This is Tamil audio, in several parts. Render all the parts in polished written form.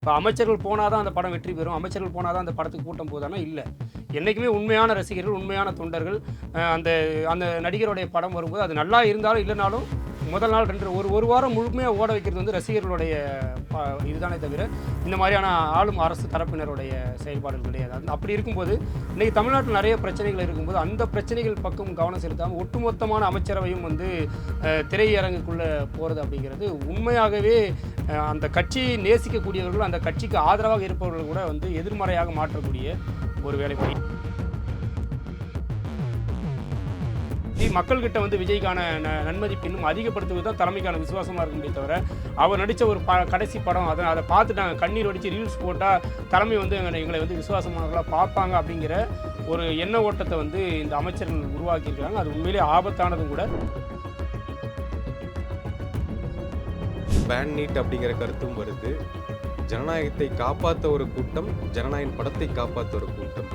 இப்போ அமைச்சர்கள் போனால் தான் அந்த படம் வெற்றி பெறும், அமைச்சர்கள் போனால் தான் அந்த படத்துக்கு கூட்டம் போதானா? இல்லை. என்றைக்குமே உண்மையான ரசிகர்கள், உண்மையான தொண்டர்கள் அந்த அந்த நடிகருடைய படம் வரும்போது அது நல்லா இருந்தாலும் இல்லைனாலும் முதல் நாள் ஒரு வாரம் முழுமையாக ஓட வைக்கிறது வந்து ரசிகர்களுடைய இதுதானே தவிர இந்த மாதிரியான ஆளும் அரசு தரப்பினருடைய செயல்பாடுகள் கிடையாது. அப்படி இருக்கும்போது இன்றைக்கி தமிழ்நாட்டில் நிறைய பிரச்சனைகள் இருக்கும்போது அந்த பிரச்சனைகள் பக்கம் கவனம் செலுத்தாமல் ஒட்டுமொத்தமான அமைச்சரவையும் வந்து திரையரங்குக்குள்ளே போகிறது அப்படிங்கிறது உண்மையாகவே அந்த கட்சியை நேசிக்கக்கூடியவர்கள், அந்த கட்சிக்கு ஆதரவாக இருப்பவர்கள் கூட வந்து எதிர்மறையாக மாற்றக்கூடிய ஒரு வேலைப்படி. மக்கள்கிட்ட வந்து விஜய்க்கான நன்மதிப்பு இன்னும் அதிகப்படுத்துவது தான் தலைமைக்கான விசுவாசமாக இருக்க முடியும் தவிர, அவர் நடித்த ஒரு கடைசி படம் அதை பார்த்துட்டாங்க, கண்ணீர் வடித்து ரீல்ஸ் போட்டால் தலைமை வந்து எங்களை வந்து விசுவாசமானவர்களாக பார்ப்பாங்க அப்படிங்கிற ஒரு எண்ண ஓட்டத்தை வந்து இந்த அமைச்சர்கள் உருவாக்கியிருக்கிறாங்க. அது உண்மையிலே ஆபத்தானதும் கூட. பேன் நீட் அப்படிங்கிற கருத்தும் வருது. ஜனநாயகத்தை காப்பாற்ற ஒரு கூட்டம், ஜனநாயக படத்தை காப்பாற்ற ஒரு கூட்டம்.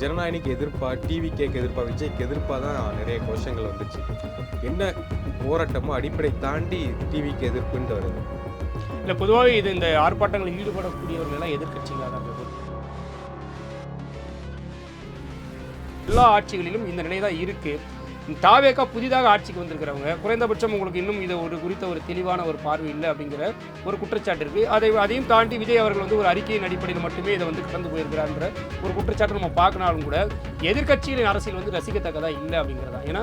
ஜனநாயகனுக்கு எதிர்ப்பா, டிவி கேக்கு எதிர்ப்பா, விஜய்க்கு எதிர்ப்பாக தான் நிறைய கோஷங்கள் வந்துச்சு. என்ன போராட்டமோ அடிப்படை தாண்டி டிவிக்கு எதிர்ப்புன்ட்டு வருது. இல்லை, பொதுவாக இது இந்த ஆர்ப்பாட்டங்களில் ஈடுபடக்கூடியவர்கள் எல்லாம் எதிர்கட்சிகளாக தான் இருக்குது. எல்லா ஆட்சிகளிலும் இந்த நிலை தான் இருக்குது. தாவேக்கா புதிதாக ஆட்சிக்கு வந்திருக்கிறவங்க குறைந்தபட்சம் உங்களுக்கு இன்னும் இது ஒரு குறித்த ஒரு தெளிவான ஒரு பார்வை இல்லை அப்படிங்கிற ஒரு குற்றச்சாட்டு இருக்குது. அதையும் தாண்டி விஜய் அவர்கள் வந்து ஒரு அறிக்கையின் அடிப்படையில் மட்டுமே இதை வந்து கடந்து போயிருக்கிறார்ன்ற ஒரு குற்றச்சாட்டு நம்ம பார்க்கனாலும் கூட எதிர்கட்சிகளின் அரசியல் வந்து ரசிக்கத்தக்கதா இல்லை அப்படிங்கிறதா. ஏன்னா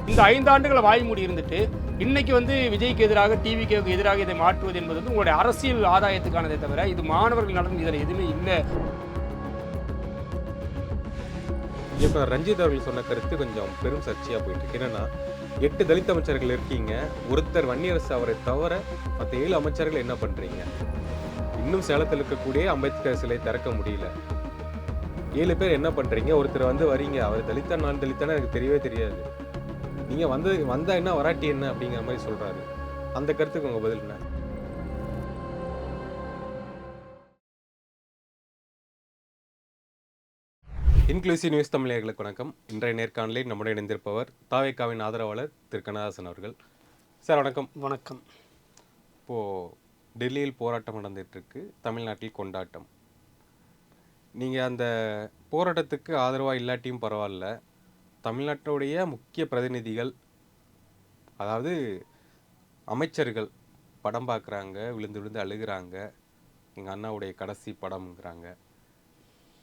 இந்த 5 ஆண்டுகளை வாய்மூடி இருந்துட்டு இன்னைக்கு வந்து விஜய்க்கு எதிராக, டிவிக்கு எதிராக இதை மாற்றுவது என்பது வந்து உங்களுடைய அரசியல் ஆதாயத்துக்கானதை தவிர இது மாணவர்கள் நலன் இதில் எதுவுமே இல்லை. இப்போ ரஞ்சித் அவர்கள் சொன்ன கருத்து கொஞ்சம் பெரும் சர்ச்சையாக போயிட்டு இருக்கு. என்னன்னா 8 தலித் அமைச்சர்கள் இருக்கீங்க, ஒருத்தர் வன்னியரசு அவரை தவிர மற்ற 7 அமைச்சர்கள் என்ன பண்ணுறீங்க? இன்னும் சேலத்தில் இருக்கக்கூடிய அம்பேத்கர் சிலை திறக்க முடியல. 7 பேர் என்ன பண்ணுறீங்க? ஒருத்தர் வந்து வரீங்க, அவர் தலித்தா நான் தலித்தானே எனக்கு தெரியவே தெரியாது, நீங்கள் வந்தால் என்ன வராட்டி என்ன அப்படிங்கிற மாதிரி சொல்கிறாரு. அந்த கருத்துக்கு உங்கள் பதில் என்ன? இன்க்ளூசிவ் நியூஸ் தமிழர்களுக்கு வணக்கம். இன்றைய நேர்காணலில் நம்முடைய இணைந்திருப்பவர் தாவேக்காவின் ஆதரவாளர் திரு கண்ணதாசன் அவர்கள். சார் வணக்கம். வணக்கம். இப்போது டெல்லியில் போராட்டம் நடந்துகிட்ருக்கு, தமிழ்நாட்டில் கொண்டாட்டம். நீங்கள் அந்த போராட்டத்துக்கு ஆதரவாக இல்லாட்டியும் பரவாயில்ல, தமிழ்நாட்டுடைய முக்கிய பிரதிநிதிகள், அதாவது அமைச்சர்கள் படம் பார்க்குறாங்க, விழுந்து விழுந்து அழுகிறாங்க, எங்கள் அண்ணாவுடைய கடைசி படம்ங்கிறாங்க.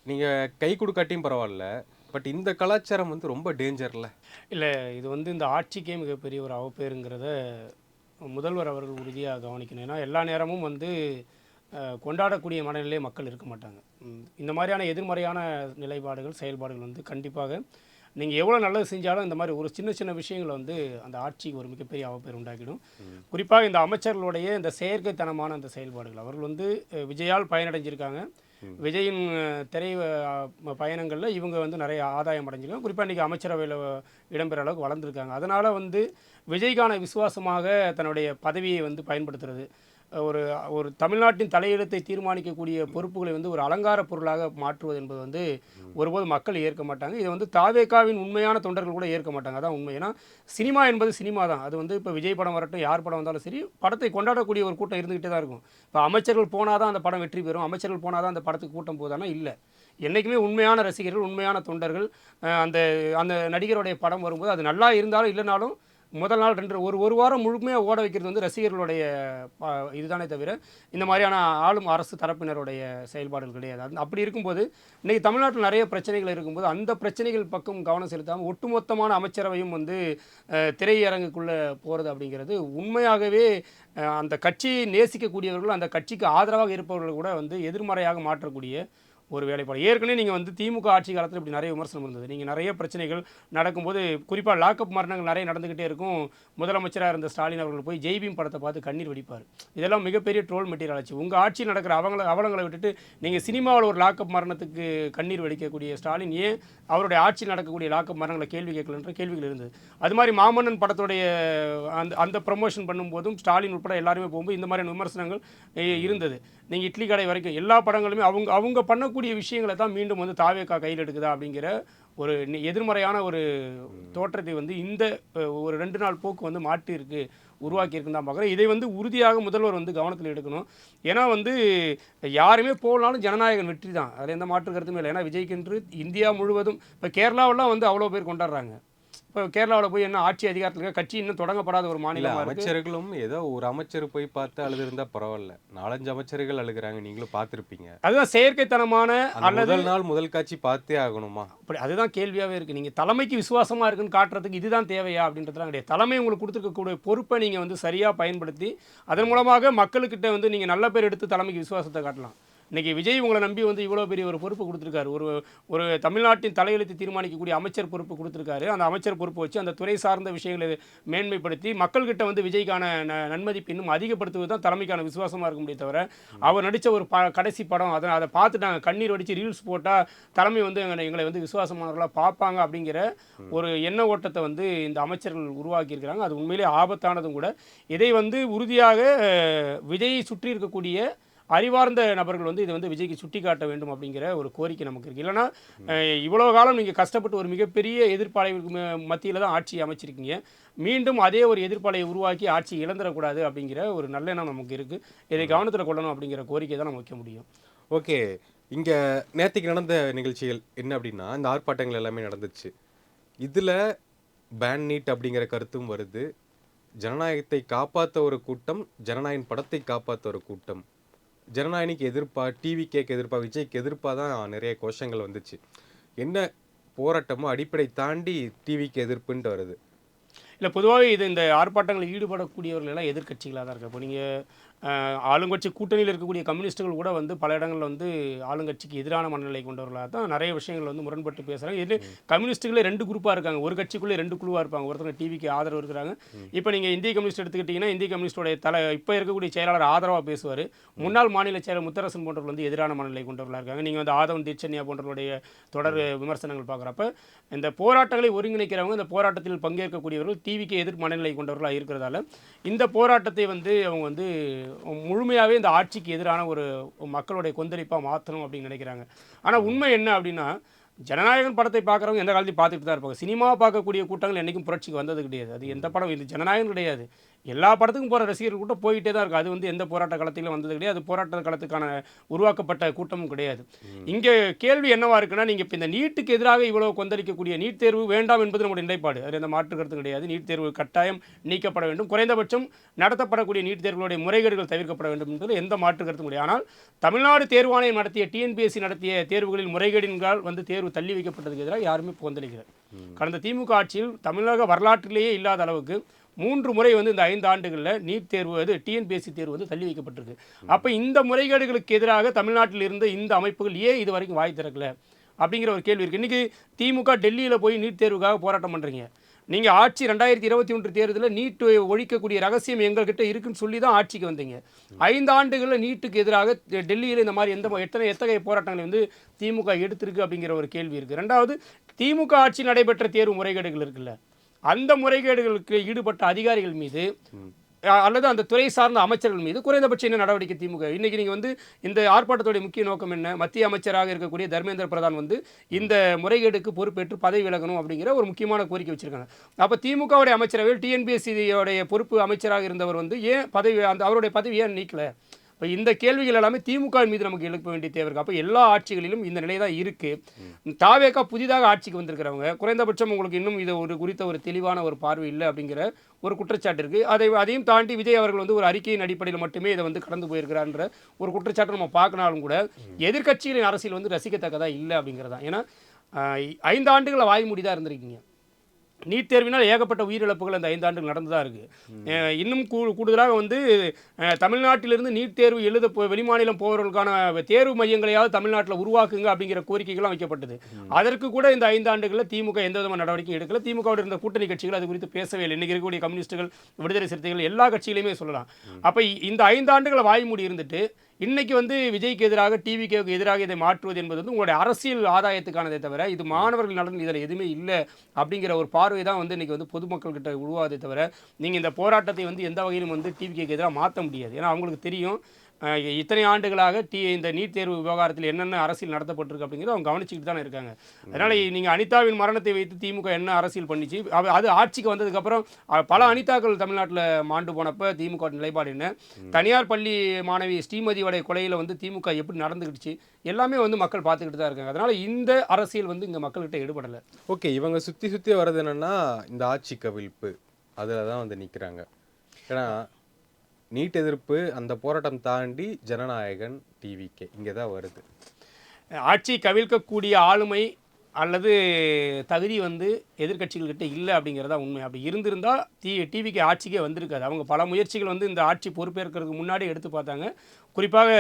நீங்கள் கை கொடுக்காட்டியும் பரவாயில்ல, பட் இந்த கலாச்சாரம் வந்து ரொம்ப டேஞ்சரில் இல்லை. இது வந்து இந்த ஆட்சிக்கே மிகப்பெரிய ஒரு அவப்பேருங்கிறத முதல்வர் அவர்கள் உறுதியாக கவனிக்கணும். ஏன்னா எல்லா நேரமும் வந்து கொண்டாடக்கூடிய மனநிலையே மக்கள் இருக்க மாட்டாங்க. இந்த மாதிரியான எதிர்மறையான நிலைப்பாடுகள், செயல்பாடுகள் வந்து கண்டிப்பாக நீங்கள் எவ்வளோ நல்லது செஞ்சாலும் இந்த மாதிரி ஒரு சின்ன சின்ன விஷயங்களை வந்து அந்த ஆட்சிக்கு ஒரு மிகப்பெரிய அவப்பேர் உண்டாக்கிடும். குறிப்பாக இந்த அமைச்சர்களுடைய இந்த செயற்கைத்தனமான அந்த செயல்பாடுகள், அவர்கள் வந்து விஜயால் பயனடைஞ்சிருக்காங்க. விஜயின் திரை பயணங்களில் இவங்க வந்து நிறைய ஆதாயம் அடைஞ்சிருக்காங்க. குறிப்பாக இன்றைக்கி அமைச்சரவையில் இடம்பெற அளவுக்கு வளர்ந்துருக்காங்க. அதனால் வந்து விஜய்க்கான விசுவாசமாக தன்னுடைய பதவியை வந்து பயன்படுத்துறது, ஒரு தமிழ்நாட்டின் தலையிடத்தை தீர்மானிக்கக்கூடிய பொறுப்புகளை வந்து ஒரு அலங்கார பொருளாக மாற்றுவது என்பது வந்து ஒருபோது மக்கள் ஏற்க மாட்டாங்க. இதை வந்து தாவேக்காவின் உண்மையான தொண்டர்கள் கூட ஏற்க மாட்டாங்க. அதான் உண்மை. ஏன்னா சினிமா என்பது சினிமா தான். அது வந்து இப்போ விஜய் படம் வரட்டும், யார் படம் வந்தாலும் சரி, படத்தை கொண்டாடக்கூடிய ஒரு கூட்டம் இருந்துகிட்டே தான் இருக்கும். இப்போ அமைச்சர்கள் போனால் தான் அந்த படம் வெற்றி பெறும், அமைச்சர்கள் போனால் தான் அந்த படத்துக்கு கூட்டம் போதானா? இல்லை. என்றைக்குமே உண்மையான ரசிகர்கள், உண்மையான தொண்டர்கள் அந்த அந்த நடிகருடைய படம் வரும்போது அது நல்லா இருந்தாலும் இல்லைனாலும் முதல் நாள் ஒரு வாரம் முழுமையாக ஓட வைக்கிறது வந்து ரசிகர்களுடைய இதுதானே தவிர இந்த மாதிரியான ஆளும் அரசு தரப்பினருடைய செயல்பாடுகள் கிடையாது. அப்படி இருக்கும்போது இன்றைக்கி தமிழ்நாட்டில் நிறைய பிரச்சனைகள் இருக்கும்போது அந்த பிரச்சனைகள் பக்கம் கவனம் செலுத்தாமல் ஒட்டுமொத்தமான அமைச்சரவையும் வந்து திரையரங்குக்குள்ளே போகிறது அப்படிங்கிறது உண்மையாகவே அந்த கட்சியை நேசிக்கக்கூடியவர்கள், அந்த கட்சிக்கு ஆதரவாக இருப்பவர்கள் கூட வந்து எதிர்மறையாக மாற்றக்கூடிய ஒரு வேலைப்பாடு. ஏற்கனவே நீங்கள் வந்து திமுக ஆட்சி காலத்தில் இப்படி நிறைய விமர்சனம் இருந்தது. நீங்கள் நிறைய பிரச்சனைகள் நடக்கும்போது குறிப்பாக லாக்அப் மரணங்கள் நிறைய நடந்துக்கிட்டே இருக்கும். முதலமைச்சராக இருந்த ஸ்டாலின் அவர்கள் போய் ஜெய்பீம் படத்தை பார்த்து கண்ணீர் வடிப்பார். இதெல்லாம் மிகப்பெரிய ட்ரோல் மெட்டீரியல் ஆச்சு. உங்கள் ஆட்சியில் நடக்கிற அவலங்களை விட்டுட்டு நீங்கள் சினிமாவில் ஒரு லாக்அப் மரணத்துக்கு கண்ணீர் வடிக்கக்கூடிய ஸ்டாலின் ஏன் அவருடைய ஆட்சியில் நடக்கக்கூடிய லாக்அப் மரணங்களை கேள்வி கேட்கலன்ற கேள்விகள் இருந்தது. அது மாதிரி மாமன்னன் படத்துடைய அந்த ப்ரமோஷன் பண்ணும்போதும் ஸ்டாலின் உட்பட எல்லாருமே போகும்போது இந்த மாதிரியான விமர்சனங்கள் இருந்தது. நீங்கள் இட்லி கடை வரைக்கும் எல்லா படங்களுமே அவங்க பண்ணக்கூடிய விஷயங்களை தான் மீண்டும் வந்து தாவேக்கா கையில் எடுக்குதா அப்படிங்கிற ஒரு எதிர்மறையான ஒரு தோற்றத்தை வந்து இந்த ஒரு 2 நாள் போக்கு வந்து மாட்டி இருக்கு. உருவாக்கியிருக்குன்னு தான் பார்க்குறேன். இதை வந்து உறுதியாக முதல்வர் வந்து கவனத்தில் எடுக்கணும். ஏன்னா வந்து யாருமே போனாலும் ஜனநாயகம் வெற்றி தான், அதில் எந்த மாற்று கருத்துமே இல்லை. ஏன்னா விஜய்க்கென்று இந்தியா முழுவதும் இப்போ கேரளாவெல்லாம் வந்து அவ்வளோ பேர் கொண்டாடுறாங்க. இப்போ கேரளாவில் போய் என்ன ஆட்சி அதிகாரத்தில் இருக்க கட்சி இன்னும் தொடங்கப்படாத ஒரு இல்ல மாநிலமாக இருக்குது. அமைச்சர்களும் ஏதோ ஒரு அமைச்சர் போய் பார்த்து அழுதுருந்தா பரவாயில்ல, 4-5 அமைச்சர்கள் அழுகுறாங்க, நீங்களும் பார்த்துருப்பீங்க. அதுதான் செயற்கைத்தனமான அந்த அல்லது முதல் நாள் முதல் காட்சி பார்த்தே ஆகணுமா? அப்படி அதுதான் கேள்வியாகவே இருக்குது. நீங்கள் தலைமைக்கு விசுவாசமாக இருக்குன்னு காட்டுறதுக்கு இதுதான் தேவையா அப்படின்றதுலாம் கிடையாது. தலைமை உங்களுக்கு கொடுத்துருக்கக்கூடிய பொறுப்பை நீங்கள் வந்து சரியாக பயன்படுத்தி அதன் மூலமாக மக்களுக்கிட்ட வந்து நீங்கள் நல்ல பேர் எடுத்து தலைமைக்கு விசுவாசத்தை காட்டலாம். இன்றைக்கி விஜய் உங்களை நம்பி வந்து இவ்வளோ பெரிய ஒரு பொறுப்பு கொடுத்துருக்காரு. ஒரு தமிழ்நாட்டின் தலையெழுத்து தீர்மானிக்கக்கூடிய அமைச்சர் பொறுப்பு கொடுத்துருக்காரு. அந்த அமைச்சர் பொறுப்பு வச்சு அந்த துறை சார்ந்த விஷயங்களை மேன்மைப்படுத்தி மக்கள்கிட்ட வந்து விஜய்க்கான நன்மதிப்பு இன்னும் அதிகப்படுத்துவது தான் தலைமைக்கான விசுவாசமாக இருக்க முடியும். தவிர அவர் நடித்த ஒரு கடைசி படம் அதை பார்த்து நாங்கள் கண்ணீர் வடித்து ரீல்ஸ் போட்டால் தலைமை வந்து எங்களை வந்து விசுவாசமானவர்களாக பார்ப்பாங்க அப்படிங்கிற ஒரு எண்ண ஓட்டத்தை வந்து இந்த அமைச்சர்கள் உருவாக்கியிருக்கிறாங்க. அது உண்மையிலே ஆபத்தானதும் கூட. இதை வந்து உறுதியாக விஜயை சுற்றி இருக்கக்கூடிய அறிவார்ந்த நபர்கள் வந்து இதை வந்து விஜய்க்கு சுட்டி காட்ட வேண்டும் அப்படிங்கிற ஒரு கோரிக்கை நமக்கு இருக்குது. இல்லைனா இவ்வளோ காலம் நீங்கள் கஷ்டப்பட்டு ஒரு மிகப்பெரிய எதிர்ப்பாளைவுக்கு மத்தியில் தான் ஆட்சி அமைச்சிருக்கீங்க. மீண்டும் அதே ஒரு எதிர்ப்பாளையை உருவாக்கி ஆட்சி இழந்துடக்கூடாது அப்படிங்கிற ஒரு நல்லெண்ணம் நமக்கு இருக்குது. இதை கவனத்தில் கொள்ளணும் அப்படிங்கிற கோரிக்கை தான் நம்ம வைக்க முடியும். ஓகே, இங்கே நேற்றுக்கு நடந்த நிகழ்ச்சிகள் என்ன அப்படின்னா, இந்த ஆர்ப்பாட்டங்கள் எல்லாமே நடந்துச்சு. இதில் பேன் நீட் அப்படிங்கிற கருத்தும் வருது. ஜனநாயகத்தை காப்பாற்ற ஒரு கூட்டம், ஜனநாயகன் படத்தை காப்பாற்ற ஒரு கூட்டம், ஜனநாயகனுக்கு எதிர்ப்பா, டிவி கேக்கு எதிர்ப்பா, விஜய்க்கு எதிர்ப்பாக தான் நிறைய கோஷங்கள் வந்துச்சு. என்ன போராட்டமோ அடிப்படை தாண்டி டிவிக்கு எதிர்ப்புன்ட்டு வருது. இல்லை, பொதுவாகவே இது இந்த ஆர்ப்பாட்டங்களில் ஈடுபடக்கூடியவர்கள் எல்லாம் எதிர்க்கட்சிகளாக தான் இருக்குது. இப்போ நீங்கள் ஆளுங்கட்சி கூட்டணியில் இருக்கக்கூடிய கம்யூனிஸ்ட்டுகள் கூட வந்து பல இடங்களில் வந்து ஆளுங்கட்சிக்கு எதிரான மனநிலை கொண்டவர்களாக தான் நிறைய விஷயங்கள் வந்து முரண்பட்டு பேசுகிறாங்க. இது கம்யூனிஸ்ட்டுகளே 2 குரூப்பாக இருக்காங்க. ஒரு கட்சிக்குள்ளே 2 குழுவாக இருப்பாங்க. ஒருத்தங்க டிவிக்கு ஆதரவு இருக்கிறாங்க. இப்போ நீங்கள் இந்திய கம்யூனிஸ்ட் எடுத்துக்கிட்டிங்கன்னா, இந்திய கம்யூனிஸ்டோடைய இப்போ இருக்கக்கூடிய செயலாளர் ஆதரவாக பேசுவார். முன்னாள் மாநில செயலர் முத்தரசன் போன்றவர்கள் வந்து எதிரான மனநிலை கொண்டவர்களாக இருக்காங்க. நீங்கள் வந்து ஆதவன் தீட்சண்யா போன்றவர்களுடைய தொடர் விமர்சனங்கள் பார்க்குறப்ப இந்த போராட்டங்களை ஒருங்கிணைக்கிறவங்க, இந்த போராட்டத்தில் பங்கேற்கக்கூடியவர்கள் டிவிக்கு எதிர் மனநிலை கொண்டவர்களாக இருக்கிறதால இந்த போராட்டத்தை வந்து அவங்க வந்து முழுமையாகவே இந்த ஆட்சிக்கு எதிரான ஒரு மக்களுடைய கொந்தளிப்பாக மாற்றணும் அப்படின்னு நினைக்கிறாங்க. ஆனால் உண்மை என்ன அப்படின்னா, ஜனநாயகன் படத்தை பார்க்குறவங்க எந்த காலத்தையும் பார்த்துட்டு தான் இருப்பாங்க. சினிமா பார்க்கக்கூடிய கூட்டங்கள் என்றைக்கும் புரட்சிக்கு வந்தது கிடையாது. அது எந்த படம், இது ஜனநாயகம் கிடையாது. எல்லா படத்துக்கும் போகிற ரசிகர்கள் கூட்டம் போயிட்டே தான் இருக்குது. அது வந்து எந்த போராட்ட களத்திலும் வந்தது கிடையாது. அது போராட்ட களத்துக்கான உருவாக்கப்பட்ட கூட்டமும் கிடையாது. இங்கே கேள்வி என்னவா இருக்குன்னா, நீங்கள் இப்போ இந்த நீட்டுக்கு எதிராக இவ்வளோ கொந்தளிக்கக்கூடிய நீட் தேர்வு வேண்டாம் என்பது நம்முடைய நிலைப்பாடு. அது எந்த மாற்று கருத்து கிடையாது. நீட் தேர்வு கட்டாயம் நீக்கப்பட வேண்டும். குறைந்தபட்சம் நடத்தப்படக்கூடிய நீட் தேர்வுகளுடைய முறைகேடுகள் தவிர்க்கப்பட வேண்டும் என்பது எந்த மாற்று கருத்தும் கிடையாது. ஆனால் தமிழ்நாடு தேர்வாணையம் நடத்திய டிஎன்பிஎஸ்சி நடத்திய தேர்வுகளில் முறைகேடின்கால் வந்து தேர்வு தள்ளி வைக்கப்பட்டதுக்கு எதிராக யாருமே கொந்தளிக்கிறார். கடந்த திமுக ஆட்சியில் தமிழக வரலாற்றிலேயே இல்லாத அளவுக்கு 3 முறை வந்து இந்த 5 ஆண்டுகளில் நீட் தேர்வு, அது டிஎன்பிஎஸ்சி தேர்வு வந்து தள்ளி வைக்கப்பட்டிருக்கு. அப்போ இந்த முறைகேடுகளுக்கு எதிராக தமிழ்நாட்டில் இருந்த இந்த அமைப்புகள் ஏன் இது வரைக்கும் வாய் திறக்கல அப்படிங்கிற ஒரு கேள்வி இருக்குது. இன்றைக்கி திமுக டெல்லியில் போய் நீட் தேர்வுக்காக போராட்டம் பண்ணுறீங்க. நீங்கள் ஆட்சி 2021 தேர்தலில் நீட் ஒழிக்கக்கூடிய ரகசியம் எங்கள்கிட்ட இருக்குன்னு சொல்லி தான் ஆட்சிக்கு வந்தீங்க. 5 ஆண்டுகளில் நீட்டுக்கு எதிராக டெல்லியில் இந்த மாதிரி எத்தகைய போராட்டங்களை வந்து திமுக எடுத்திருக்கு அப்படிங்கிற ஒரு கேள்வி இருக்குது. ரெண்டாவது, திமுக ஆட்சி நடைபெற்ற தேர்வு முறைகேடுகள் இருக்குல்ல, அந்த முறைகேடுகளுக்கு ஈடுபட்ட அதிகாரிகள் மீது அல்லது அந்த துறை சார்ந்த அமைச்சர்கள் மீது குறைந்தபட்சம் என்ன நடவடிக்கை திமுக? இன்றைக்கி நீங்கள் வந்து இந்த ஆர்ப்பாட்டத்துடைய முக்கிய நோக்கம் என்ன? மத்திய அமைச்சராக இருக்கக்கூடிய தர்மேந்திர பிரதான் வந்து இந்த முறைகேடுக்கு பொறுப்பேற்று பதவி விலகணும் அப்படிங்கிற ஒரு முக்கியமான கோரிக்கை வச்சுருக்காங்க. அப்போ திமுகவுடைய அமைச்சரவையில் டிஎன்பிஎஸ்சியோடைய பொறுப்பு அமைச்சராக இருந்தவர் வந்து ஏன் அவருடைய பதவி ஏன் நீக்கலை? இப்போ இந்த கேள்விகள் எல்லாமே திமுக மீது நமக்கு எழுப்ப வேண்டிய தேவை இருக்குது. அப்போ எல்லா ஆட்சிகளிலும் இந்த நிலை தான் இருக்குது. தாவேகா புதிதாக ஆட்சிக்கு வந்திருக்கிறவங்க குறைந்தபட்சம் உங்களுக்கு இன்னும் இது குறித்த ஒரு தெளிவான ஒரு பார்வை இல்லை அப்படிங்கிற ஒரு குற்றச்சாட்டு இருக்குது. அதையும் தாண்டி விஜய் அவர்கள் வந்து ஒரு அறிக்கையின் அடிப்படையில் மட்டுமே இதை வந்து கடந்து போயிருக்கிறான்ற ஒரு குற்றச்சாட்டை நம்ம பார்க்கனாலும் கூட எதிர்க்கட்சிகளின் அரசியல் வந்து ரசிக்கத்தக்கதாக இல்லை அப்படிங்கிறது தான். ஏன்னா 5 ஆண்டுகளை வாய்மூடி தான் இருந்திருக்கீங்க. நீட் தேர்வினால் ஏகப்பட்ட உயிரிழப்புகள் அந்த 5 ஆண்டுகள் நடந்து தான் இருக்குது. இன்னும் கூடுதலாக வந்து தமிழ்நாட்டிலிருந்து நீட் தேர்வு எழுத வெளிமாநிலம் போகிறவர்களுக்கான தேர்வு மையங்களையாவது தமிழ்நாட்டில் உருவாக்குங்க அப்படிங்கிற கோரிக்கைகள்லாம் வைக்கப்பட்டது. அதற்கு கூட இந்த 5 ஆண்டுகளில் திமுக எந்த விதமான நடவடிக்கை எடுக்கல. திமுகவோட இருந்த கூட்டணி கட்சிகள் அது குறித்து பேசவே இல்லை. இன்றைக்கி இருக்கக்கூடிய கம்யூனிஸ்ட்டுகள், விடுதலை சிறுத்தைகள், எல்லா கட்சிகளையுமே சொல்லலாம். அப்போ இந்த 5 ஆண்டுகளை வாய்மூடி இருந்துட்டு இன்றைக்கி வந்து விஜய்க்கு எதிராக, டிவிக்கு எதிராக இதை மாற்றுவது என்பது வந்து உங்களுடைய அரசியல் ஆதாயத்துக்கானதை தவிர இது மாணவர்கள் நலன் இதில் எதுவுமே இல்லை அப்படிங்கிற ஒரு பார்வை தான் வந்து இன்றைக்கி வந்து பொதுமக்கள்கிட்ட உருவாதே தவிர நீங்கள் இந்த போராட்டத்தை வந்து எந்த வகையிலும் வந்து டிவிக்கு எதிராக மாற்ற முடியாது. ஏன்னா அவங்களுக்கு தெரியும் இத்தனை ஆண்டுகளாக இந்த நீட் தேர்வு விவகாரத்தில் என்னென்ன அரசியல் நடத்தப்பட்டிருக்கு அப்படிங்கிறத அவங்க கவனிச்சுக்கிட்டு தானே இருக்காங்க. அதனால் நீங்கள் அனிதாவின் மரணத்தை வைத்து திமுக என்ன அரசியல் பண்ணிச்சு, அது ஆட்சிக்கு வந்ததுக்கப்புறம் பல அனிதாக்கள் தமிழ்நாட்டில் மாண்டு போனப்போ திமுக நிலைப்பாடு என்ன, தனியார் பள்ளி மாணவி ஸ்ரீமதியோடைய கொலையில் வந்து திமுக எப்படி நடந்துக்கிடுச்சு, எல்லாமே வந்து மக்கள் பார்த்துக்கிட்டு தான் இருக்காங்க. அதனால் இந்த அரசியல் வந்து இங்கே மக்கள்கிட்ட ஈடுபடலை. ஓகே, இவங்க சுற்றி வர்றது என்னென்னா இந்த ஆட்சி கவிழ்ப்பு அதில் தான் வந்து நிற்கிறாங்க. ஏன்னா நீட் எதிர்ப்பு அந்த போராட்டம் தாண்டி ஜனநாயகன் டிவிகே இங்கே தான் வருது. ஆட்சி கவிழ்க்கக்கூடிய ஆளுமை அல்லது தகுதி வந்து எதிர்க்கட்சிகள்கிட்ட இல்லை அப்படிங்கிறதா உண்மை. அப்படி இருந்திருந்தால் டிவிக்கு ஆட்சிக்கே வந்திருக்காது. அவங்க பல முயற்சிகள் வந்து இந்த ஆட்சி பொறுப்பேற்கிறதுக்கு முன்னாடி எடுத்து பார்த்தாங்க. குறிப்பாக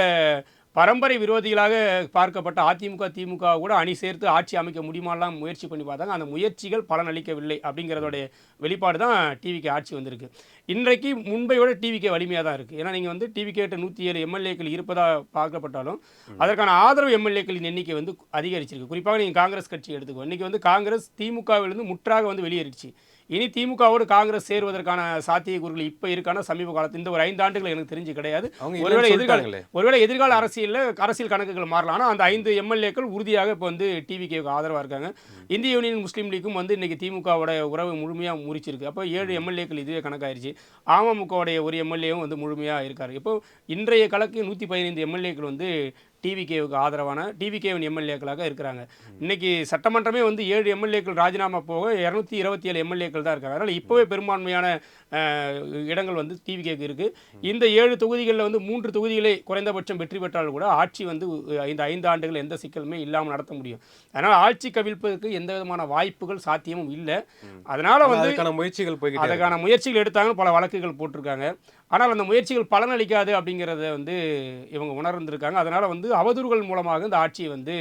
பரம்பரை விரோதிகளாக பார்க்கப்பட்ட அதிமுக திமுக கூட அணி சேர்த்து ஆட்சி அமைக்க முடியுமாலாம் முயற்சி பண்ணி பார்த்தாங்க. அந்த முயற்சிகள் பலனளிக்கவில்லை அப்படிங்கிறதோடைய வெளிப்பாடு தான் டிவிக்கு ஆட்சி வந்திருக்கு. இன்றைக்கு முன்பை விட டிவிக்கே வலிமையாக தான் இருக்குது. ஏன்னா நீங்கள் வந்து டிவிக்கேட்ட 107 எம்எல்ஏக்கள் இருப்பதாக பார்க்கப்பட்டாலும் அதற்கான ஆதரவு எம்எல்ஏக்களின் எண்ணிக்கை வந்து அதிகரிச்சிருக்கு. குறிப்பாக நீங்கள் காங்கிரஸ் கட்சி எடுத்துக்கோ, இன்றைக்கி வந்து காங்கிரஸ் திமுகவிலிருந்து முற்றாக வந்து வெளியேறிடுச்சு. இனி திமுகவோடு காங்கிரஸ் சேருவதற்கான சாத்தியக்கூறுகள் இப்போ இருக்கான சமீப காலத்தில் இந்த ஒரு 5 ஆண்டுகள் எனக்கு தெரிஞ்சு கிடையாது. ஒருவேளை எதிர்கால அரசியல் கணக்குகள் மாறலாம். ஆனால் அந்த 5 எம்எல்ஏக்கள் உறுதியாக இப்போ வந்து டிவிகேவுக்கு ஆதரவாக இருக்காங்க. இந்திய யூனியன் முஸ்லீம் லீக்கும் வந்து இன்றைக்கி திமுகவோட உறவு முழுமையாக முறிச்சிருக்கு. அப்போ 7 எம்எல்ஏக்கள் இதுவே கணக்காயிருச்சு. அமமுகவுடைய ஒரு எம்எல்ஏவும் வந்து முழுமையாக இருக்கார். இப்போ இன்றைய கணக்கு 115 எம்எல்ஏக்கள் வந்து டிவிகேவுக்கு ஆதரவான டிவிகேவின் எம்எல்ஏக்களாக இருக்கிறாங்க. இன்றைக்கி சட்டமன்றமே வந்து 7 எம்எல்ஏக்கள் ராஜினாமா போக 227 எம்எல்ஏக்கள் தான் இருக்காங்க. அதனால் இப்போவே பெரும்பான்மையான இடங்கள் வந்து டிவிகேக்கு இருக்குது. இந்த 7 தொகுதிகளில் வந்து 3 தொகுதிகளை குறைந்தபட்சம் வெற்றி பெற்றால் கூட ஆட்சி வந்து இந்த 5 ஆண்டுகள் எந்த சிக்கலுமே இல்லாமல் நடத்த முடியும். அதனால் ஆட்சி கவிழ்ப்பதற்கு எந்த விதமான வாய்ப்புகள் சாத்தியமும் இல்லை. அதனால் வந்து அதுக்கான முயற்சிகள் எடுத்தாங்க, பல வழக்குகள் போட்டிருக்காங்க. ஆனால் அந்த முயற்சிகள் பலனளிக்காது அப்படிங்கிறத வந்து இவங்க உணர்ந்திருக்காங்க. அதனால் வந்து அவதூறுகள் மூலமாக இந்த ஆட்சியை வந்து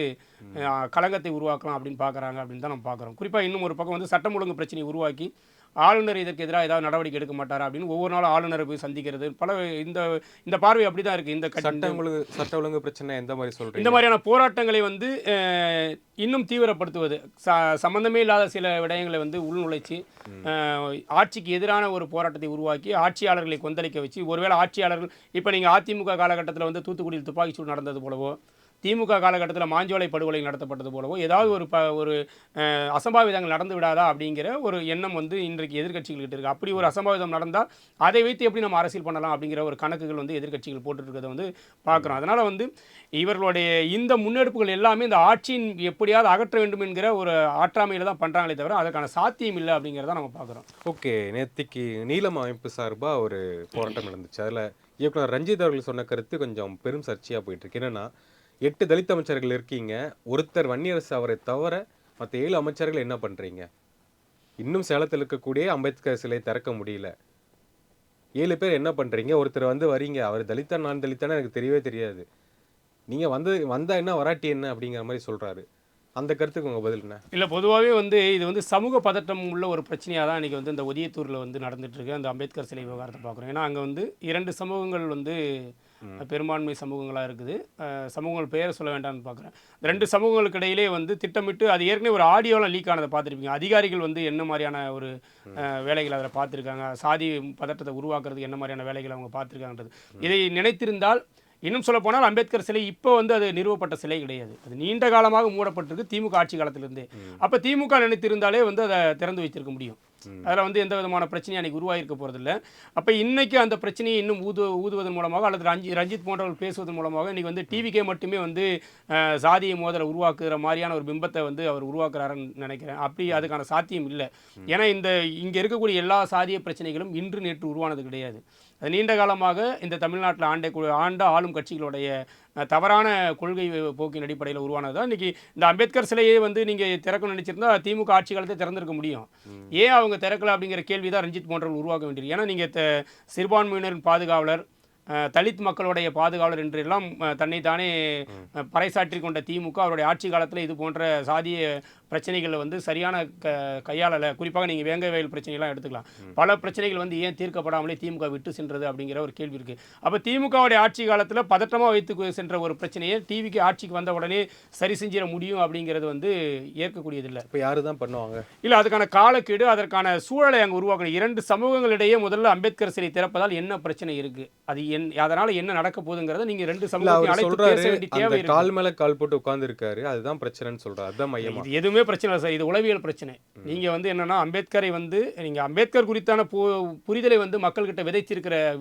களங்கத்தை உருவாக்கலாம் அப்படின்னு பார்க்குறாங்க அப்படின்னு தான் நம்ம பார்க்குறோம். குறிப்பாக இன்னும் ஒரு பக்கம் வந்து சட்டம் ஒழுங்கு பிரச்சனையை உருவாக்கி ஆளுநர் இதற்கு எதிராக ஏதாவது நடவடிக்கை எடுக்க மாட்டாரா அப்படின்னு ஒவ்வொரு நாளும் ஆளுநரை போய் சந்திக்கிறது பல இந்த பார்வை அப்படி தான் இருக்குது. இந்த சட்ட ஒழுங்கு பிரச்சனை எந்த மாதிரி சொல்கிறீங்க? இந்த மாதிரியான போராட்டங்களை வந்து இன்னும் தீவிரப்படுத்துவது, சம்பந்தமே இல்லாத சில விடயங்களை வந்து உள்நுழைச்சி ஆட்சிக்கு எதிரான ஒரு போராட்டத்தை உருவாக்கி ஆட்சியாளர்களை கொந்தளிக்க வச்சு, ஒருவேளை ஆட்சியாளர்கள் இப்போ நீங்கள் அதிமுக காலகட்டத்தில் வந்து தூத்துக்குடியில் துப்பாக்கிச்சூடு நடந்தது போலவோ, திமுக காலகட்டத்தில் மாஞ்சோலை படுகொலை நடத்தப்பட்டது போலவோ ஏதாவது ஒரு அசம்பாவிதங்கள் நடந்து விடாதா அப்படிங்கிற ஒரு எண்ணம் வந்து இன்றைக்கு எதிர்க்கட்சிகள்கிட்ட இருக்குது. அப்படி ஒரு அசம்பாவிதம் நடந்தால் அதை வைத்து எப்படி நம்ம அரசியல் பண்ணலாம் அப்படிங்கிற ஒரு கணக்குகள் வந்து எதிர்க்கட்சிகள் போட்டுருக்கிறத வந்து பார்க்குறோம். அதனால் வந்து இவர்களுடைய இந்த முன்னெடுப்புகள் எல்லாமே இந்த ஆட்சியின் எப்படியாவது அகற்ற வேண்டும் என்கிற ஒரு ஆற்றாமையில் தான் பண்ணுறாங்களே தவிர அதற்கான சாத்தியம் இல்லை அப்படிங்கிறத நம்ம பார்க்குறோம். ஓகே, நேற்றுக்கு நீலம் அமைப்பு சார்பாக ஒரு போராட்டம் நடந்துச்சு. அதில் இயக்குனர் ரஞ்சித் அவர்கள் சொன்ன கருத்து கொஞ்சம் பெரும் சர்ச்சையாக போயிட்டுருக்கு. என்னென்னா 8 தலித் அமைச்சர்கள் இருக்கீங்க, ஒருத்தர் வன்னியரசு அவரை தவிர மற்ற 7 அமைச்சர்கள் என்ன பண்ணுறீங்க? இன்னும் சேலத்தில் இருக்கக்கூடிய அம்பேத்கர் சிலை திறக்க முடியல. 7 பேர் என்ன பண்ணுறீங்க? ஒருத்தர் வந்து வரீங்க, அவர் தலித்தா நான் தலித்தானே எனக்கு தெரியவே தெரியாது, நீங்கள் வந்தா என்ன வராட்டி என்ன அப்படிங்கிற மாதிரி சொல்கிறாரு. அந்த கருத்துக்கு உங்கள் பதில் என்ன? இல்லை, பொதுவாகவே வந்து இது வந்து சமூக பதட்டம் உள்ள ஒரு பிரச்சனையாக தான் இன்றைக்கி வந்து இந்த ஒதியத்தூரில் வந்து நடந்துகிட்ருக்கு அந்த அம்பேத்கர் சிலை விவகாரத்தை பார்க்குறோம். ஏன்னா அங்கே வந்து 2 சமூகங்கள் வந்து பெரும்பான்மை சமூகங்களாக இருக்குது. சமூகங்கள் பெயரை சொல்ல வேண்டாம்னு பார்க்குறேன். 2 சமூகங்களுக்கு இடையிலே வந்து திட்டமிட்டு அது ஏற்கனவே ஒரு ஆடியோலாம் லீக் ஆனதை பார்த்துருப்பீங்க. அதிகாரிகள் வந்து என்ன மாதிரியான ஒரு வேலைகள் அதில் பார்த்துருக்காங்க, சாதி பதட்டத்தை உருவாக்குறதுக்கு என்ன மாதிரியான வேலைகள் அவங்க பார்த்துருக்காங்கன்றது. இதை நினைத்திருந்தால் இன்னும் சொல்ல போனால் அம்பேத்கர் சிலை இப்போ வந்து அது நிறுவப்பட்ட சிலை கிடையாது, அது நீண்ட காலமாக மூடப்பட்டிருக்கு திமுக ஆட்சி காலத்திலிருந்தே. அப்போ திமுக நினைத்திருந்தாலே வந்து அதை திறந்து வைத்திருக்க முடியும். அதில் வந்து எந்த விதமான பிரச்சனையும் அன்றைக்கி உருவாகிருக்க போகிறதில்ல. அப்போ இன்றைக்கி அந்த பிரச்சனையை இன்னும் ஊதுவதன் மூலமாக அல்லது ரஞ்சித் போன்றவர்கள் பேசுவதன் மூலமாக இன்றைக்கி வந்து டிவிக்கே மட்டுமே வந்து சாதிய மோதலை உருவாக்குகிற மாதிரியான ஒரு பிம்பத்தை வந்து அவர் உருவாக்குறாருன்னு நினைக்கிறேன். அப்படி அதுக்கான சாத்தியம் இல்லை. ஏன்னா இங்கே இருக்கக்கூடிய எல்லா சாதிய பிரச்சனைகளும் இன்று நேற்று உருவானது கிடையாது. அது நீண்ட காலமாக இந்த தமிழ்நாட்டில் ஆண்ட ஆளும் கட்சிகளுடைய தவறான கொள்கை போக்கின் அடிப்படையில் உருவானது தான். இன்றைக்கி இந்த அம்பேத்கர் சிலையை வந்து நீங்கள் திறக்கணும்னு நினச்சிருந்தா திமுக ஆட்சி காலத்தை திறந்திருக்க முடியும். ஏன் அவங்க திறக்கல அப்படிங்கிற கேள்வி தான் ரஞ்சித் போன்றவர்கள் உருவாக்க வேண்டியது. ஏன்னா நீங்கள் சிறுபான்மையினரின் பாதுகாவலர், தலித் மக்களுடைய பாதுகாவலர் என்றெல்லாம் தன்னைத்தானே பறைசாற்றி கொண்ட திமுக அவருடைய ஆட்சி காலத்தில் இது போன்ற சாதிய பிரச்சனைகளில் வந்து சரியான கையாளலை. குறிப்பாக நீங்கள் வேங்கை வயல் பிரச்சனைலாம் எடுத்துக்கலாம். பல பிரச்சனைகள் வந்து ஏன் தீர்க்கப்படாமலே திமுக விட்டு சென்றது அப்படிங்கிற ஒரு கேள்வி இருக்குது. அப்போ திமுகவுடைய ஆட்சி காலத்தில் பதட்டமாக வைத்து சென்ற ஒரு பிரச்சனையை டிவிக்கு ஆட்சிக்கு வந்த உடனே சரி செஞ்சிட முடியும் அப்படிங்கிறது வந்து ஏற்கக்கூடியதில்லை. இப்போ யாரு தான் பண்ணுவாங்க? இல்லை, அதுக்கான காலக்கெடு, அதற்கான சூழலை அங்கே உருவாக்கணும். 2 சமூகங்களிடையே முதல்ல அம்பேத்கர் சிலை திறப்பதால் என்ன பிரச்சனை இருக்குது, அது அதனால் என்ன நடக்க போகுதுங்கிறத நீங்கள் ரெண்டு இல்ல சமூகத்தையும் அவர் அழைத்து சொல்றாரு பேச வேண்டிய தேவை அந்த இருக்கு. கால் மேல கால் போட்டு உட்கார்ந்துருக்காரு, அதுதான் பிரச்சனைன்னு சொல்றாரு. அதுதான் மையமா. இது எதுவுமே பிரச்சனை இல்லை சார், இது உளவியல் பிரச்சனை. நீங்கள் வந்து என்னன்னா அம்பேத்கரை வந்து நீங்கள் அம்பேத்கர் குறித்தான புரிதலை வந்து மக்கள்கிட்ட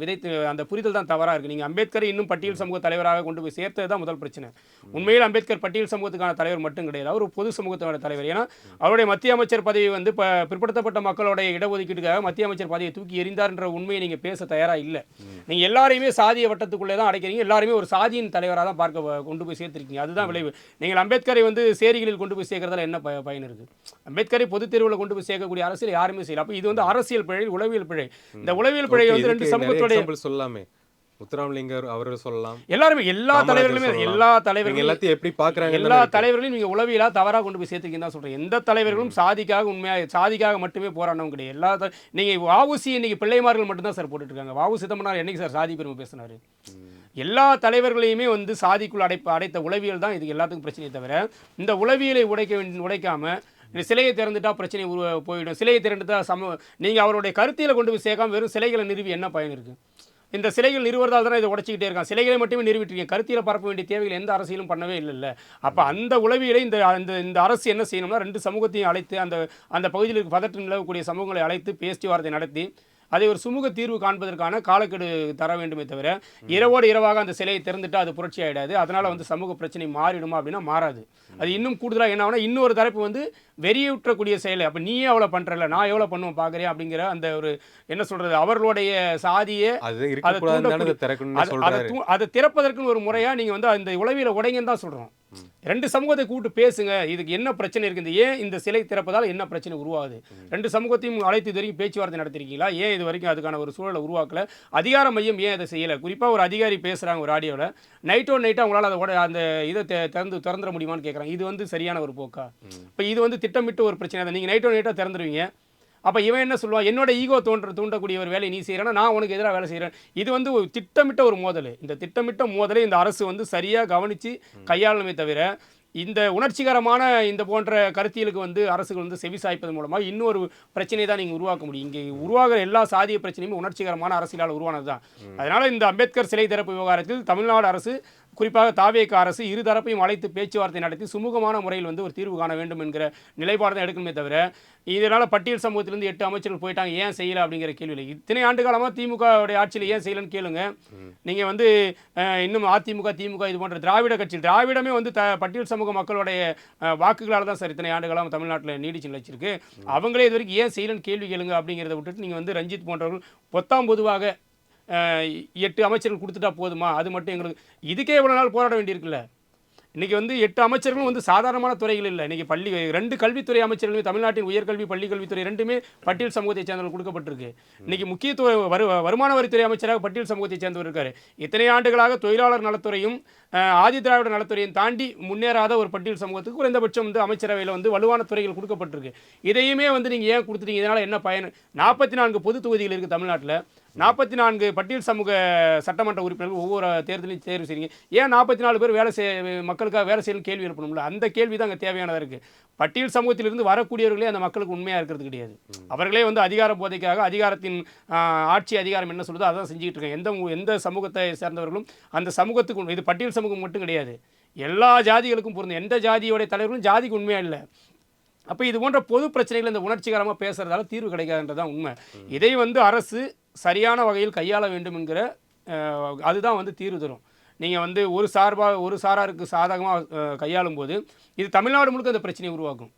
விதைத்து அந்த புரிதல் தான் தவறாக இருக்குது. நீங்கள் அம்பேத்கரை இன்னும் பட்டியல் சமூக தலைவராக கொண்டு போய் சேர்த்தது தான் முதல் பிரச்சனை. உண்மையில் அம்பேத்கர் பட்டியல் சமூகத்துக்கான தலைவர் மட்டும் கிடையாது, அவர் ஒரு பொது சமூகத்தோட தலைவர். ஏன்னா அவருடைய மத்திய அமைச்சர் பதவி வந்து பிற்படுத்தப்பட்ட மக்களுடைய இடஒதுக்கீட்டுக்காக மத்திய அமைச்சர் பதவியை தூக்கி எறிந்தார்ன்ற உண்மையை நீங்கள் பேச தயாராக இல்லை. நீங்கள் எல்லாரையுமே சாதிய வட்டத்துக்குள்ளே தான் அடைக்கிறீங்க, எல்லாருமே ஒரு சாதியின் தலைவராக தான் கொண்டு போய் சேர்த்துருக்கீங்க. அதுதான் விளைவு. நீங்கள் அம்பேத்கரை வந்து சேரிகளில் கொண்டு போய் சேர்க்கறதால என்ன பயன் இருக்குது? அம்பேத்கரை பொது தேர்வில் கொண்டு போய் சேர்க்கக்கூடிய அரசியல் யாருமே செய்யல. அப்போ இது வந்து அரசியல் பிழை, உளவியல் பிழை. இந்த உளவியல் பிழை வந்து ரெண்டு சமூகத்தோட சொல்லாமே முத்துராமலிங்கர் அவர்கள் சொல்லலாம், எல்லாருமே எல்லா தலைவர்களுமே எல்லாத்தையும் எப்படி பார்க்குறாங்க, எல்லா தலைவர்களையும் நீங்கள் உளவியலாக தவறாக கொண்டு போய் சேர்த்துக்கின்னு தான் சொல்கிறேன். எந்த தலைவர்களும் சாதிக்காக மட்டுமே போராடவும் கிடையாது. நீங்கள் வஉசி இன்னைக்கு பிள்ளைமார்கள் மட்டும்தான் சார் போட்டுட்ருக்காங்க. வஉசி சிதம்பரனார் என்னைக்கு சார் சாதி பெருமை பேசினார்? எல்லா தலைவர்களையுமே வந்து சாதிக்குள் அடைத்த உளவியல் தான் இது எல்லாத்துக்கும் பிரச்சனையை தவிர, இந்த உளவியலை உடைக்காமல் சிலையை திறந்துட்டா பிரச்சனை போயிடும், சிலையை திறந்துட்டா நீங்கள் அவருடைய கருத்தியில் கொண்டு போய் சேர்க்காம வெறும் சிலைகளை நிறுவி என்ன பயன் இருக்குது? இந்த சிலைகள் நிறுவதால் தானே இதை உடைச்சிக்கிட்டே இருக்கான். சிலைகளை மட்டுமே நிறுவிட்டுருக்கீங்க, கருத்தியில் பரப்ப வேண்டிய தேவைகள் எந்த அரசியலும் பண்ணவே இல்லை. அப்போ அந்த உளவியலை இந்த அரசு என்ன செய்யணும்னா ரெண்டு சமூகத்தையும் அழைத்து அந்த பகுதியில் பதற்றம் நிலவக்கூடிய சமூகங்களை அழைத்து பேச்சுவார்த்தை நடத்தி அதை ஒரு சுமூக தீர்வு காண்பதற்கான காலக்கெடு தர வேண்டுமே தவிர இரவோடு இரவாக அந்த சிலையை திறந்துட்டு அது புரட்சி ஆகிடாது. அதனால் வந்து சமூக பிரச்சனை மாறிடுமா அப்படின்னா மாறாது. அது இன்னும் கூடுதலாக என்ன ஆகுனா இன்னொரு தரப்பு வந்து வெறியூற்றக்கூடிய செயலை, அப்போ நீயே எவ்வளோ பண்ணுறல நான் எவ்வளோ பண்ணுவேன் பார்க்குறேன் அப்படிங்கிற அந்த ஒரு என்ன சொல்கிறது அவர்களுடைய சாதியை அதை திறப்பதற்குன்னு ஒரு முறையாக நீங்கள் வந்து அந்த உளவியலை உடைங்கன்னு தான் சொல்கிறோம். ரெண்டு சமூகத்தை கூப்பிட்டு பேசுங்க, இதுக்கு என்ன பிரச்சனை இருக்குது, ஏன் இந்த சிலை திறப்பதால் என்ன பிரச்சனை உருவாகுது, ரெண்டு சமூகத்தையும் அழைத்து இது வரைக்கும் பேச்சுவார்த்தை நடத்திருக்கீங்களா, ஏன் இது வரைக்கும் அதுக்கான ஒரு சூழலை உருவாக்கல, அதிகார மையம் ஏன் அதை செய்யலை? குறிப்பாக ஒரு அதிகாரி பேசுகிறாங்க ஒரு ஆடியோவில், நைட்டாக உங்களால் அந்த இதை திறந்துட முடியுமான்னு கேட்குறாங்க. இது வந்து சரியான ஒரு போக்கா? இப்போ இது வந்து திட்டமிட்டு ஒரு பிரச்சனை தான். நீங்கள் நைட்டாக திறந்துடுவீங்க, அப்போ இவன் என்ன சொல்லுவான், என்னோட ஈகோ தூண்டக்கூடிய ஒரு வேலையை நீ செய்கிறேன்னா நான் உனக்கு எதிராக வேலை செய்கிறேன். இது வந்து ஒரு திட்டமிட்ட ஒரு மோதல். இந்த திட்டமிட்ட மோதலை இந்த அரசு வந்து சரியாக கவனித்து கையாளணுமே தவிர இந்த உணர்ச்சிகரமான இந்த போன்ற கருத்தியலுக்கு வந்து அரசுகள் வந்து செவிசாய்ப்பதன் மூலமாக இன்னொரு பிரச்சனையை தான் நீங்கள் உருவாக்க முடியும். இங்கே உருவாகிற எல்லா சாதிய பிரச்சனையுமே உணர்ச்சிகரமான அரசியலால் உருவானது தான். அதனால் இந்த அம்பேத்கர் சிலை திறப்பு விவகாரத்தில் தமிழ்நாடு அரசு குறிப்பாக தாவேக அரசு இரு தரப்பையும் அழைத்து பேச்சுவார்த்தை நடத்தி சுமூகமான முறையில் வந்து ஒரு தீர்வு காண வேண்டும் என்கிற நிலைப்பாடு தான் எடுக்கணுமே தவிர இதனால் பட்டியல் சமூகத்திலிருந்து 8 அமைச்சர்கள் போயிட்டாங்க ஏன் செய்யலை அப்படிங்கிற கேள்வியில் இத்தனை ஆண்டு காலமாக திமுகவுடைய ஆட்சியில் ஏன் செய்யலைன்னு கேளுங்க. நீங்கள் வந்து இன்னும் அதிமுக திமுக இது போன்ற திராவிடமே வந்து பட்டியல் சமூக மக்களுடைய வாக்குகளால் தான் சார் இத்தனை ஆண்டு காலம் தமிழ்நாட்டில் நீடிச்சு நிலைச்சிருக்கு. அவங்களே இது வரைக்கும் ஏன் செய்யலன்னு கேள்வி கேளுங்க. அப்படிங்கிறத விட்டுட்டு நீங்கள் வந்து ரஞ்சித் போன்றவர்கள் பொதுவாக 8 அமைச்சர்கள் கொடுத்துட்டா போதுமா, அது மட்டும் எங்களுக்கு இதுக்கே இவ்வளோ நாள் போராட வேண்டியிருக்குல்ல. இன்றைக்கி வந்து 8 அமைச்சர்களும் வந்து சாதாரணமான துறைகள் இல்லை. இன்றைக்கி 2 கல்வித்துறை அமைச்சர்களுமே தமிழ்நாட்டின் உயர்கல்வி பள்ளிக்கல்வித்துறை ரெண்டுமே பட்டியல் சமூகத்தை சேர்ந்தவர்கள் கொடுக்கப்பட்டிருக்கு. இன்றைக்கி முக்கியத்துவ வருமான வரித்துறை அமைச்சராக பட்டியல் சமூகத்தை சேர்ந்தவர் இருக்கார். இத்தனை ஆண்டுகளாக தொழிலாளர் நலத்துறையும் ஆதி திராவிட நலத்துறையும் தாண்டி முன்னேறாத ஒரு பட்டியல் சமூகத்துக்கு குறைந்தபட்சம் வந்து அமைச்சரவையில் வந்து வலுவான துறைகள் கொடுக்கப்பட்டிருக்கு. இதையுமே வந்து நீங்கள் ஏன் கொடுத்துட்டீங்க? இதனால் என்ன பயன்? 44 பொது தொகுதிகள் இருக்குது தமிழ்நாட்டில். 44 பட்டியல் சமூக சட்டமன்ற உறுப்பினர்கள் ஒவ்வொரு தேர்தலையும் தேர்வு செய்யுங்க. ஏன் 44 பேர் மக்களுக்காக வேலை செய்யணும் கேள்வி எழுப்பணும்ல? அந்த கேள்வி தான் அங்கே தேவையானதாக இருக்குது. பட்டியல் சமூகத்திலிருந்து வரக்கூடியவர்களே அந்த மக்களுக்கு உண்மையாக இருக்கிறது கிடையாது. அவர்களே வந்து அதிகார போதைக்காக அதிகாரத்தின் ஆட்சி அதிகாரம் என்ன சொல்லுதோ அதான் செஞ்சுக்கிட்டு இருக்காங்க. எந்த சமூகத்தை சேர்ந்தவர்களும் அந்த சமூகத்துக்கு இது பட்டியல் சமூகம் மட்டும் கிடையாது, எல்லா ஜாதிகளுக்கும் பொருந்தும். எந்த ஜாதியோடைய தலைவர்களும் ஜாதிக்கு உண்மையாக இல்லை. அப்போ இது போன்ற பொது பிரச்சனைகள் இந்த உணர்ச்சிகரமாக பேசுகிறதால தீர்வு கிடைக்காதுன்றதான் உண்மை. இதை வந்து அரசு சரியான வகையில் கையாள வேண்டும் என்கிற அதுதான் வந்து தீர்வு தரும். நீங்கள் வந்து ஒரு சாராருக்கு சாதகமாக கையாளும் போது இது தமிழ்நாடு முழுக்க அந்த பிரச்சனையை உருவாக்கும்.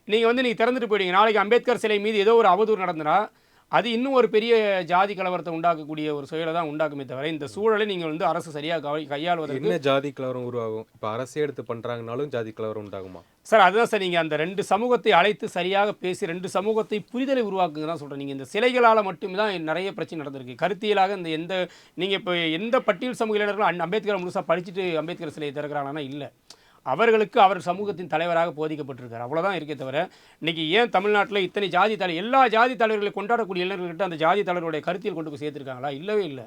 நீங்கள் திறந்துட்டு போயிடுங்க, நாளைக்கு அம்பேத்கர் சிலை மீது ஏதோ ஒரு அவதூறு நடந்தனா அது இன்னும் ஒரு பெரிய ஜாதி கலவரத்தை உண்டாக்கக்கூடிய ஒரு செயலை தான் உண்டாக்குமே தவிர இந்த சூழலை நீங்கள் வந்து அரசு சரியாக கையாளுவதற்கு என்ன ஜாதி கலவரம் உருவாகும்? இப்போ அரசே எடுத்து பண்ணுறாங்கனாலும் ஜாதி கலவரம் உண்டாகுமா சார்? அதுதான் சார், நீங்கள் அந்த 2 சமூகத்தை அழைத்து சரியாக பேசி 2 சமூகத்தை புரிதலை உருவாக்குங்க தான் சொல்கிறேன். நீங்கள் இந்த சிலைகளால் மட்டுமே தான் நிறைய பிரச்சனை நடந்திருக்கு. கருத்தியலாக நீங்கள் இப்போ எந்த பட்டியல் சமூக இளைஞர்களும் அம்பேத்கர் முழுசாக படிச்சுட்டு அம்பேத்கர் சிலையை திறக்கிறாங்கன்னா இல்லை. அவர்களுக்கு அவர் சமூகத்தின் தலைவராக போதிக்கப்பட்டிருக்கார். அவ்வளோதான் இருக்கே தவிர இன்றைக்கி ஏன் தமிழ்நாட்டில் இத்தனை ஜாதி எல்லா ஜாதி தலைவர்களை கொண்டாடக்கூடிய இளைஞர்கள்கிட்ட அந்த ஜாதி தலைவருடைய கருத்தியல் கொண்டு போய் சேர்த்துருக்காங்களா? இல்லவே இல்லை.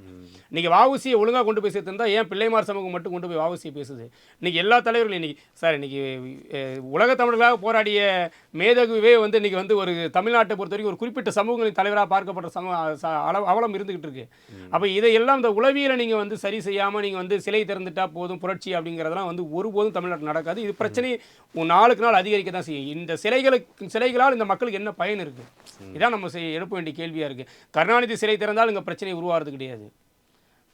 இன்றைக்கி வஉசியை ஒழுங்காக கொண்டு போய் சேர்த்துருந்தா ஏன் பிள்ளைமார் சமூகம் மட்டும் கொண்டு போய் வஉசியை பேசுது? இன்றைக்கி எல்லா தலைவர்களும் இன்றைக்கி உலக தமிழர்களாக போராடிய மேதகுவே வந்து இன்றைக்கி வந்து ஒரு தமிழ்நாட்டை பொறுத்த வரைக்கும் ஒரு குறிப்பிட்ட சமூகங்களின் தலைவராக பார்க்கப்பட்ட அவலம் இருந்துகிட்டு இருக்கு. அப்போ இதையெல்லாம் இந்த உளவியலை நீங்கள் வந்து சரி செய்யாமல் நீங்கள் வந்து சிலை திறந்துட்டா போதும் புரட்சி அப்படிங்கிறதெல்லாம் வந்து ஒருபோதும் தமிழ்நாட்டில் நடக்காது. இது பிரச்சனை நாளுக்கு நாள் அதிகரிக்க தான் செய்யும். இந்த சிலைகளால் இந்த மக்களுக்கு என்ன பயன் இருக்குது? இதான் நம்ம எழுப்ப வேண்டிய கேள்வியாக இருக்குது. கருணாநிதி சிலை திறந்தால் இங்கே பிரச்சனை உருவாகிறது கிடையாது.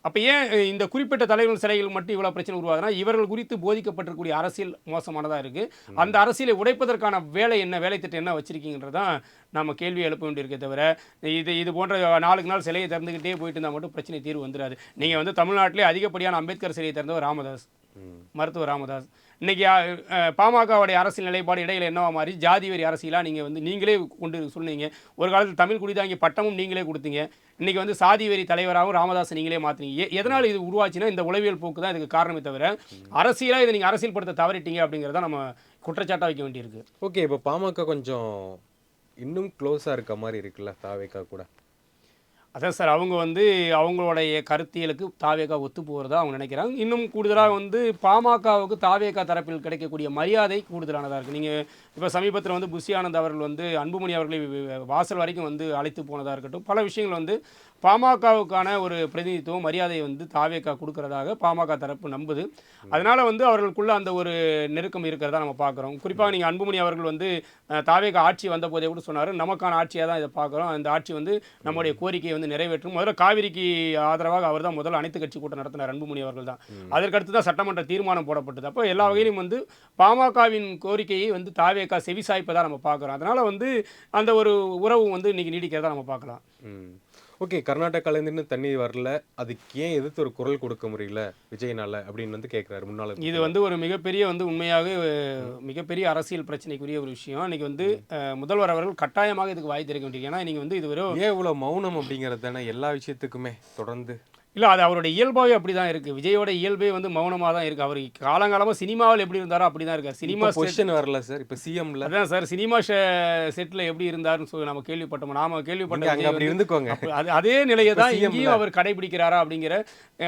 அப்போ ஏன் இந்த குறிப்பிட்ட தலைவர்கள் சிலைகள் மட்டும் இவ்வளோ பிரச்சனை உருவாகுதுன்னா இவர்கள் குறித்து போதிக்கப்பட்டிருக்கக்கூடிய அரசியல் மோசமானதாக இருக்குது. அந்த அரசியலை உடைப்பதற்கான வேலை என்ன, வேலை திட்டம் என்ன வச்சிருக்கீங்கன்றதான் நம்ம கேள்வி எழுப்ப வேண்டியிருக்கே தவிர இது போன்ற நாளுக்கு நாள் சிலையை திறந்துக்கிட்டே போயிட்டு இருந்தால் மட்டும் பிரச்சனை தீர்வு வந்துடாது. நீங்கள் வந்து தமிழ்நாட்டிலே அதிகப்படியான அம்பேத்கர் சிலையை திறந்தவர் ராமதாஸ், மருத்துவர் ராமதாஸ். இன்றைக்கி பாமகவுடைய அரசியல் நிலைப்பாடு இடையில என்னவா மாறி ஜாதி வெறி அரசியலாக நீங்கள் வந்து நீங்களே கொண்டு சொன்னீங்க. ஒரு காலத்தில் தமிழ் குடிதாங்கி பட்டமும் நீங்களே கொடுத்தீங்க. இன்றைக்கி வந்து சாதி வெறி தலைவராகவும் ராமதாஸ் நீங்களே மாற்றினீங்க. எதனால் இது உருவாச்சுன்னா இந்த உளவியல் போக்கு தான் இதுக்கு காரணமே தவிர அரசியலாக இதை நீங்கள் அரசியல்படுத்த தவறிட்டீங்க அப்படிங்கிறத நம்ம குற்றச்சாட்டாக வைக்க வேண்டியிருக்கு. ஓகே, இப்போ பாமக கொஞ்சம் இன்னும் க்ளோஸாக இருக்க மாதிரி இருக்குல்ல தாவேகா கூட? அதான் சார், அவங்க வந்து அவங்களுடைய கருத்தியலுக்கு தாவேகா ஒத்து போகிறதா அவங்க நினைக்கிறாங்க. இன்னும் கூடுதலாக வந்து பாமகவுக்கு தாவேகா தரப்பில் கிடைக்கக்கூடிய மரியாதை கூடுதலானதாக இருக்குது. நீங்கள் இப்போ சமீபத்தில் வந்து புஷி ஆனந்த் அவர்கள் வந்து அன்புமணி அவர்களை வாசல் வரைக்கும் வந்து அழைத்து போனதாக இருக்கட்டும், பல விஷயங்கள் வந்து பாமகவுக்கான ஒரு பிரதிநிதித்துவம் மரியாதையை வந்து தாவேகா கொடுக்கறதாக பாமக தரப்பு நம்புது. அதனால் வந்து அவர்களுக்குள்ள அந்த ஒரு நெருக்கம் இருக்கிறதா நம்ம பார்க்குறோம். குறிப்பாக நீங்கள் அன்புமணி அவர்கள் வந்து தாவேகா ஆட்சி வந்த போதே கூட சொன்னார், நமக்கான ஆட்சியாக தான் இதை பார்க்குறோம், அந்த ஆட்சி வந்து நம்முடைய கோரிக்கையை வந்து நிறைவேற்றும். முதல்ல காவிரிக்கு ஆதரவாக அவர் தான் முதல் அனைத்து கட்சி கூட்டம் நடத்தினார், அன்புமணி அவர்கள் தான். அதற்கடுத்து தான் சட்டமன்ற தீர்மானம் போடப்பட்டது. அப்போ எல்லா வகையிலும் வந்து பாமகவின் கோரிக்கையை வந்து தாவேகா செவிசாய்ப்பதாக நம்ம பார்க்குறோம். அதனால் வந்து அந்த ஒரு உறவு வந்து இன்றைக்கி நீடிக்கிறதா நம்ம பார்க்கலாம். ஓகே, கர்நாடகாலேருந்து இன்னும் தண்ணி வரல, அதுக்கு ஏன் எதிர்த்து ஒரு குரல் கொடுக்க முடியல விஜய்னால அப்படின்னு வந்து கேட்குறாரு முன்னாள். இது வந்து ஒரு மிகப்பெரிய வந்து உண்மையாக மிகப்பெரிய அரசியல் பிரச்சனைக்குரிய ஒரு விஷயம். இன்னைக்கு வந்து முதல்வர் அவர்கள் கட்டாயமாக இதுக்கு வாய் திறக்க வேண்டியது. ஏன்னா நீங்கள் வந்து இது வெறும் ஏன் இவ்வளோ மௌனம் அப்படிங்கிறது தானே எல்லா விஷயத்துக்குமே தொடர்ந்து? இல்லை, அது அவருடைய இயல்பாகவே அப்படி தான் இருக்குது. விஜயோட இயல்பே வந்து மௌனமாக தான் இருக்குது. அவர் காலங்காலமாக சினிமாவில் எப்படி இருந்தாரோ அப்படி தான் இருக்கார். சினிமா பொசிஷன் வரல சார், இப்போ சிஎம்ல அதான் சார், சினிமா செட்டில் எப்படி இருந்தாருன்னு சொல்லி நம்ம கேள்விப்பட்டோம். அப்படி இருந்துக்கோங்க. அதே நிலையை தான் இங்கேயும் அவர் கடைபிடிக்கிறாரா அப்படிங்கிற,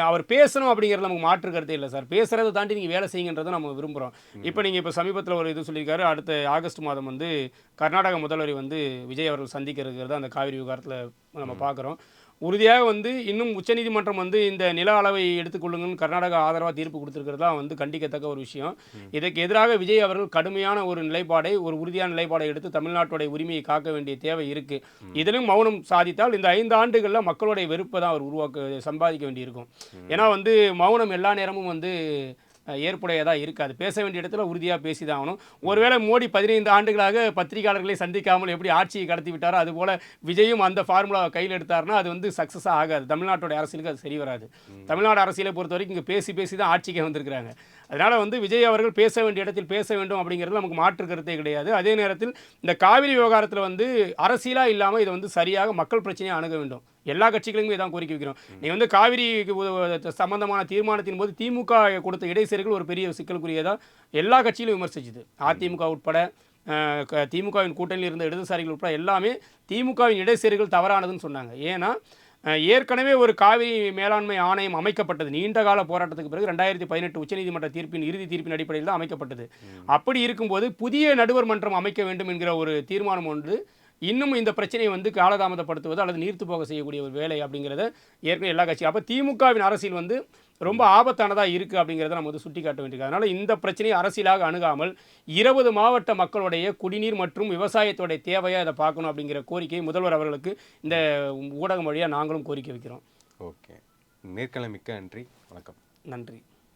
அவர் பேசணும் அப்படிங்கிறது நமக்கு மாற்று கருத்தே இல்லை சார். பேசுகிறத தாண்டி நீங்கள் வேலை செய்யுங்கன்றதை நம்ம விரும்புகிறோம். இப்போ சமீபத்தில் ஒரு இது சொல்லியிருக்காரு, அடுத்த ஆகஸ்ட் மாதம் வந்து கர்நாடக முதல்வரை வந்து விஜய் அவர்கள் சந்திக்கிறது அந்த காவிரி விவகாரத்தில் நம்ம பார்க்குறோம். உறுதியாக வந்து இன்னும் உச்சநீதிமன்றம் வந்து இந்த நில அளவை எடுத்துக்கொள்ளுங்கன்னு கர்நாடகா ஆதரவாக தீர்ப்பு கொடுத்துருக்கிறதா வந்து கண்டிக்கத்தக்க ஒரு விஷயம். இதற்கு எதிராக விஜய் அவர்கள் கடுமையான ஒரு நிலைப்பாடை, ஒரு உறுதியான நிலைப்பாடை எடுத்து தமிழ்நாட்டுடைய உரிமையை காக்க வேண்டிய தேவை இருக்குது. இதிலும் மௌனம் சாதித்தால் இந்த 5 ஆண்டுகளில் மக்களுடைய வெறுப்பை தான் அவர் சம்பாதிக்க வேண்டியிருக்கும். ஏன்னா வந்து மௌனம் எல்லா நேரமும் வந்து ஏற்புடையதாக இருக்காது. பேச வேண்டிய இடத்துல உறுதியாக பேசி தான் ஆகணும். ஒருவேளை மோடி 15 ஆண்டுகளாக பத்திரிகையாளர்களை சந்திக்காமல் எப்படி ஆட்சியை கடத்தி விட்டாரோ அதுபோல் விஜயும் அந்த ஃபார்முலாவை கையில் எடுத்தார்னா அது வந்து சக்ஸஸாக ஆகாது. தமிழ்நாட்டோட அரசியலுக்கு அது சரி வராது. தமிழ்நாடு அரசியலை பொறுத்த வரைக்கும் இங்கே பேசி தான் ஆட்சிக்கு வந்திருக்கிறாங்க. அதனால் வந்து விஜய் அவர்கள் பேச வேண்டிய இடத்தில் பேச வேண்டும் அப்படிங்கிறது நமக்கு மாற்று கருத்தே கிடையாது. அதே நேரத்தில் இந்த காவிரி விவகாரத்தில் வந்து அரசியலாக இல்லாமல் இதை வந்து சரியாக மக்கள் பிரச்சனையை அணுக வேண்டும். எல்லா கட்சிகளுமே இதான் கோரிக்கை வைக்கிறோம். நீங்கள் வந்து காவிரி சம்பந்தமான தீர்மானத்தின் போது திமுக கொடுத்த இடைச்செருகள் ஒரு பெரிய சிக்கலுக்குரியதாக எல்லா கட்சியிலும் விமர்சிச்சுது. அதிமுக உட்பட திமுகவின் கூட்டணியில் இருந்த இடதுசாரிகள் உட்பட எல்லாமே திமுகவின் இடைச்செருகள் தவறானதுன்னு சொன்னாங்க. ஏன்னா ஏற்கனவே ஒரு காவிரி மேலாண்மை ஆணையம் அமைக்கப்பட்டது. நீண்ட கால போராட்டத்துக்கு பிறகு 2018 உச்சநீதிமன்ற இறுதி தீர்ப்பின் அடிப்படையில் தான் அமைக்கப்பட்டது. அப்படி இருக்கும்போது புதிய நடுவர் மன்றம் அமைக்க வேண்டும் என்கிற ஒரு தீர்மானம் ஒன்று இன்னும் இந்த பிரச்சனையை வந்து காலதாமதப்படுத்துவது அல்லது நீர்த்து போக செய்யக்கூடிய ஒரு வேலை அப்படிங்கிறத ஏற்கனவே எல்லா கட்சியும். அப்போ திமுகவின் அரசியல் வந்து ரொம்ப ஆபத்தானதாக இருக்குது அப்படிங்கிறத நம்ம வந்து சுட்டி காட்ட வேண்டியது. அதனால் இந்த பிரச்சனையை அரசியலாக அணுகாமல் 20 மாவட்ட மக்களுடைய குடிநீர் மற்றும் விவசாயத்தோடைய தேவையாக இதை பார்க்கணும் அப்படிங்கிற கோரிக்கை முதல்வர் அவர்களுக்கு இந்த ஊடகம் வழியாக நாங்களும் கோரிக்கை வைக்கிறோம். ஓகே, நேர்காணல் மிக்க நன்றி, வணக்கம். நன்றி.